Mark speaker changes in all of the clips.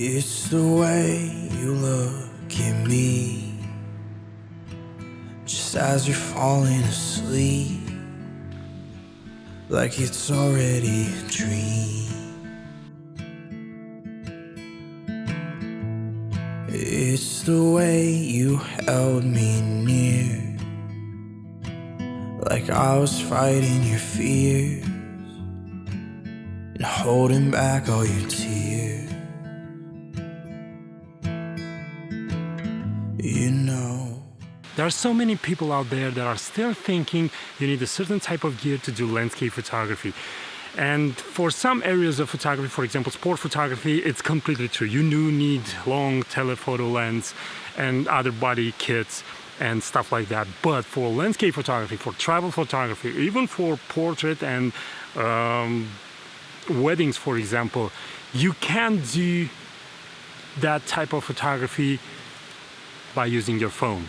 Speaker 1: It's the way you look at me, just as you're falling asleep, like it's already a dream. It's the way you held me near, like I was fighting your fears and holding back all your tears. You know,
Speaker 2: there are so many people out there that are still thinking you need a certain type of gear to do landscape photography. And for some areas of photography, for example, sport photography, it's completely true. You do need long telephoto lens and other body kits and stuff like that. But for landscape photography, for travel photography, even for portrait and weddings, for example, you can do that type of photography by using your phone.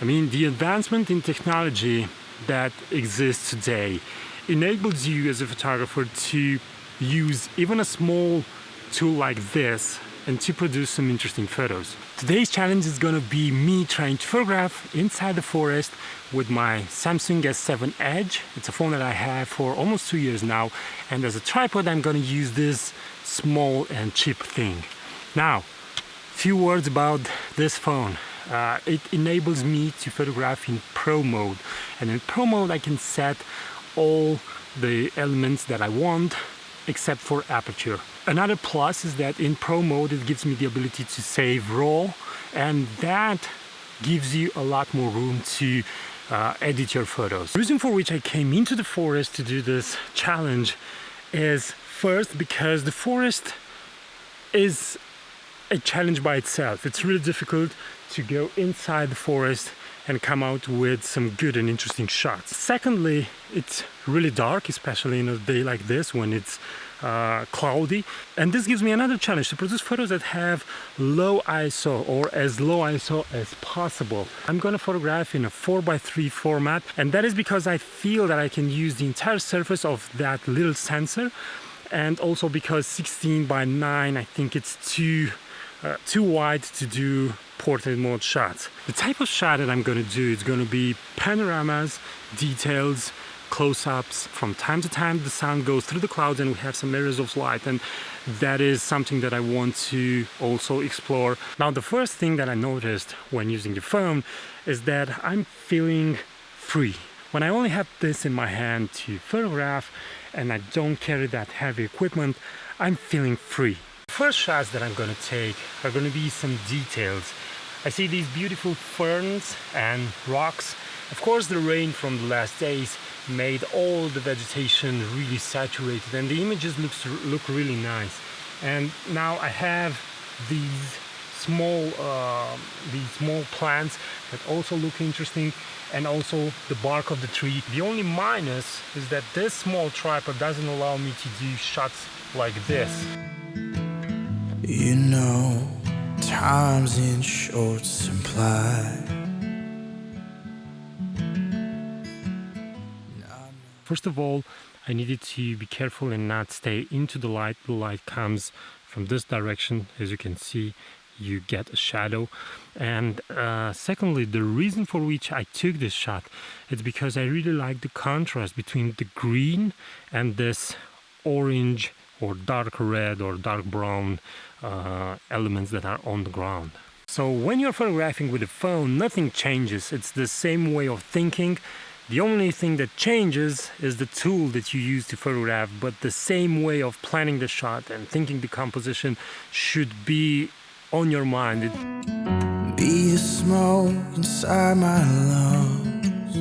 Speaker 2: I mean, the advancement in technology that exists today enables you as a photographer to use even a small tool like this and to produce some interesting photos. Today's challenge is going to be me trying to photograph inside the forest with my Samsung S7 Edge. It's a phone that I have for almost 2 years now, and as a tripod I'm going to use this small and cheap thing. Now, few words about this phone. It enables me to photograph in Pro mode, and in Pro mode I can set all the elements that I want except for aperture. Another plus is that in Pro mode it gives me the ability to save RAW, and that gives you a lot more room to edit your photos. The reason for which I came into the forest to do this challenge is first because the forest is a challenge by itself. It's really difficult to go inside the forest and come out with some good and interesting shots. Secondly, it's really dark, especially in a day like this when it's cloudy. And this gives me another challenge to produce photos that have low ISO, or as low ISO as possible. I'm gonna photograph in a 4:3 format, and that is because I feel that I can use the entire surface of that little sensor, and also because 16:9, I think it's too wide to do portrait mode shots. The type of shot that I'm going to do is going to be panoramas, details, close-ups. From time to time the sun goes through the clouds and we have some areas of light, and that is something that I want to also explore. Now, the first thing that I noticed when using the phone is that I'm feeling free. When I only have this in my hand to photograph and I don't carry that heavy equipment, I'm feeling free. The first shots that I'm going to take are going to be some details. I see these beautiful ferns and rocks. Of course, the rain from the last days made all the vegetation really saturated, and the images look really nice. And now I have these small plants that also look interesting, and also the bark of the tree. The only minus is that this small tripod doesn't allow me to do shots like this.
Speaker 1: You know, time's in short supply.
Speaker 2: First of all, I needed to be careful and not stay into the light. The light comes from this direction. As you can see, you get a shadow. And secondly, the reason for which I took this shot is because I really like the contrast between the green and this orange or dark red or dark brown elements that are on the ground. So when you're photographing with a phone, nothing changes. It's the same way of thinking. The only thing that changes is the tool that you use to photograph, but the same way of planning the shot and thinking the composition should be on your mind.
Speaker 1: Be the smoke inside my lungs,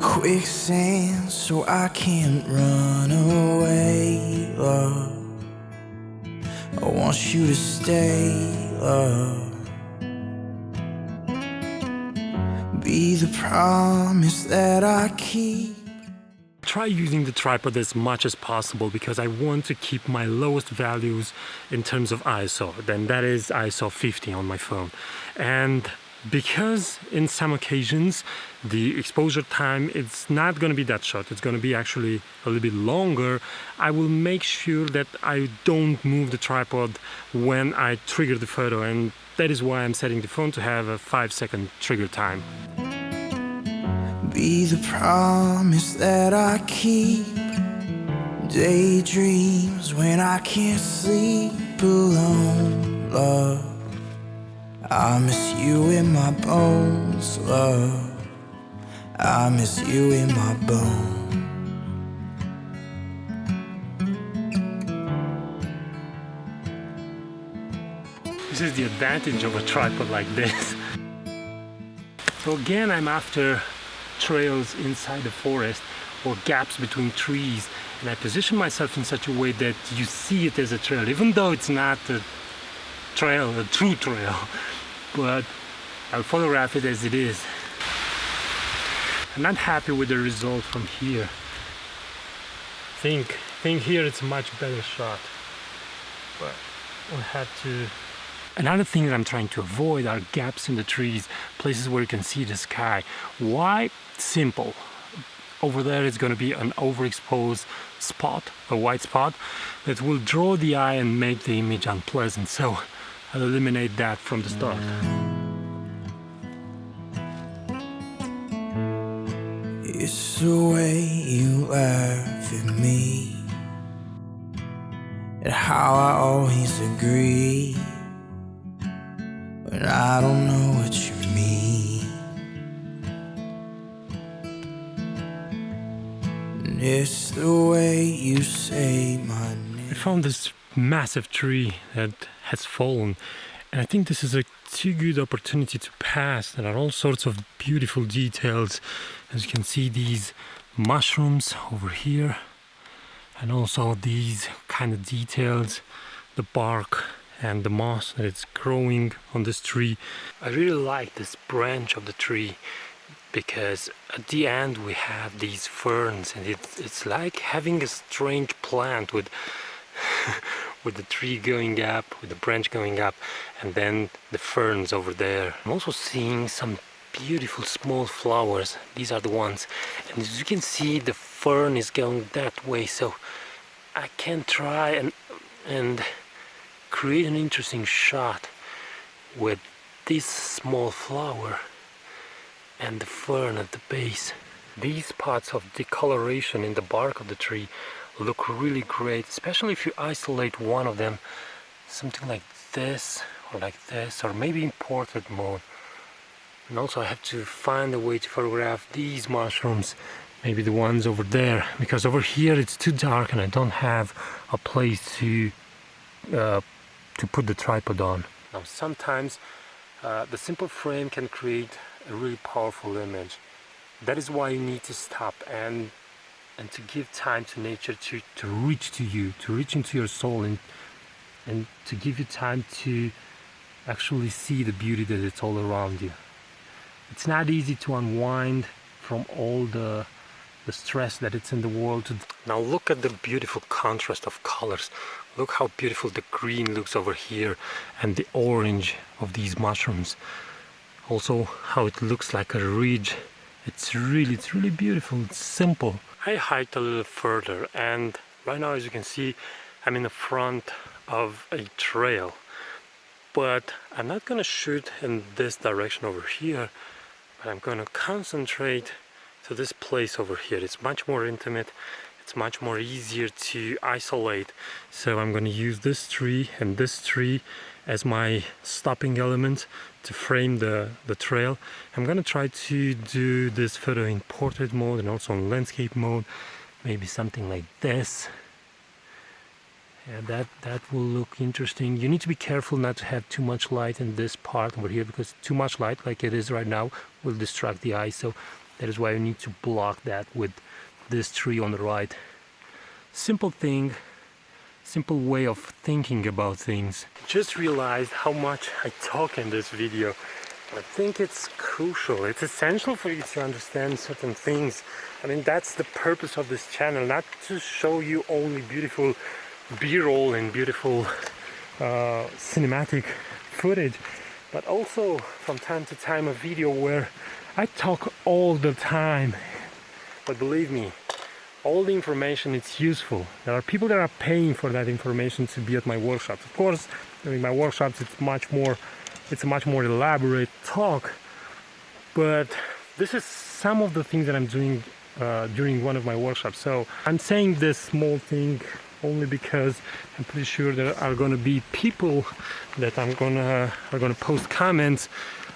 Speaker 1: quicksand so I can't run away, love. I want you to stay, love. Be the promise that I keep.
Speaker 2: Try using the tripod as much as possible because I want to keep my lowest values in terms of ISO. Then that is ISO 50 on my phone. And because in some occasions the exposure time it's not going to be that short, it's going to be actually a little bit longer, I will make sure that I don't move the tripod when I trigger the photo, and that is why I'm setting the phone to have a 5-second trigger time.
Speaker 1: Be the promise that I keep, daydreams when I can't sleep alone, love. I miss you in my bones, love. I miss you in my bones.
Speaker 2: This is the advantage of a tripod like this. So again, I'm after trails inside the forest or gaps between trees, and I position myself in such a way that you see it as a trail, even though it's not a trail, a true trail, but I'll photograph it as it is. I'm not happy with the result from here. Think here it's a much better shot, but we'll have to. Another thing that I'm trying to avoid are gaps in the trees, places where you can see the sky. Why? Simple. Over there is going to be an overexposed spot, a white spot, that will draw the eye and make the image unpleasant. So I'll eliminate that from the start.
Speaker 1: It's the way you laugh at me, and how I always agree when I don't know what you mean. And it's the way you say my name.
Speaker 2: I found this massive tree that has fallen, and I think this is a too good opportunity to pass. There are all sorts of beautiful details. As you can see, these mushrooms over here, and also these kind of details, the bark and the moss that it's growing on this tree. I really like this branch of the tree because at the end we have these ferns, and it's like having a strange plant with with the tree going up, with the branch going up, and then the ferns over there. I'm also seeing some beautiful small flowers. These are the ones, and as you can see, the fern is going that way, so I can try and create an interesting shot with this small flower and the fern at the base. These spots of discoloration in the bark of the tree look really great, especially if you isolate one of them, something like this or maybe in portrait mode. And also I have to find a way to photograph these mushrooms, maybe the ones over there, because over here it's too dark and I don't have a place to put the tripod on. Now sometimes the simple frame can create a really powerful image. That is why you need to stop and to give time to nature to reach to you, to reach into your soul, and to give you time to actually see the beauty that it's all around you. It's not easy to unwind from all the stress that it's in the world. Now look at the beautiful contrast of colors. Look how beautiful the green looks over here and the orange of these mushrooms. Also how it looks like a ridge. It's really beautiful. It's simple. I hiked a little further, and right now, as you can see, I'm in the front of a trail, but I'm not gonna shoot in this direction over here, but I'm gonna concentrate to this place over here. It's much more intimate, it's much more easier to isolate, so I'm gonna use this tree and this tree as my stopping element to frame the trail. I'm gonna try to do this photo in portrait mode and also in landscape mode, maybe something like this. Yeah, that will look interesting. You need to be careful not to have too much light in this part over here, because too much light, like it is right now, will distract the eye. So that is why you need to block that with this tree on the right. Simple thing, simple way of thinking about things. Just realized how much I talk in this video. I think it's crucial, it's essential for you to understand certain things. I mean, that's the purpose of this channel, not to show you only beautiful B-roll and beautiful cinematic footage, but also from time to time a video where I talk all the time. But believe me, all the information is useful. There are people that are paying for that information to be at my workshops. Of course, during my workshops it's a much more elaborate talk, but this is some of the things that I'm doing during one of my workshops. So I'm saying this small thing only because I'm pretty sure there are going to be people that are going to post comments,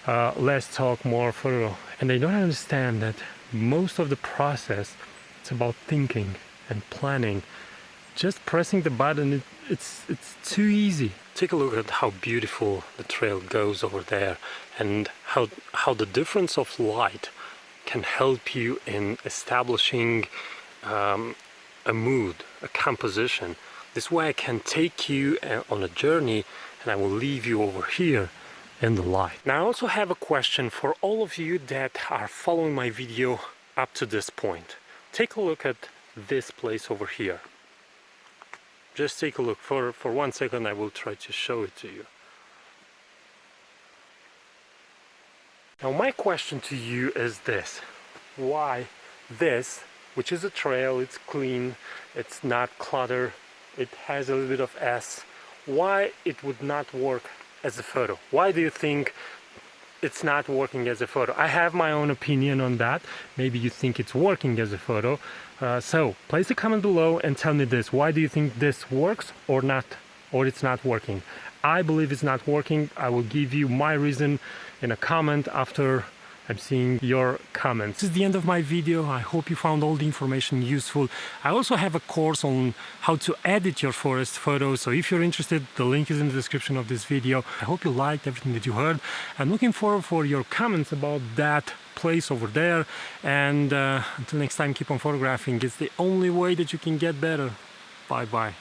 Speaker 2: less talk, more thorough, and they don't understand that most of the process, it's about thinking and planning. Just pressing the button, it's too easy. Take a look at how beautiful the trail goes over there, and how the difference of light can help you in establishing a mood, a composition. This way I can take you on a journey, and I will leave you over here in the light. Now I also have a question for all of you that are following my video up to this point. Take a look at this place over here. Just take a look. For 1 second I will try to show it to you. Now my question to you is this: why this, which is a trail, it's clean, it's not clutter, it has a little bit of S, why it would not work as a photo? Why do you think it's not working as a photo? I have my own opinion on that. Maybe you think it's working as a photo. So place a comment below and tell me this. Why do you think this works or not, or it's not working? I believe it's not working. I will give you my reason in a comment after I'm seeing your comments. This is the end of my video. I hope you found all the information useful. I also have a course on how to edit your forest photos, so if you're interested, the link is in the description of this video. I hope you liked everything that you heard. I'm looking forward for your comments about that place over there, and until next time, keep on photographing. It's the only way that you can get better. Bye bye.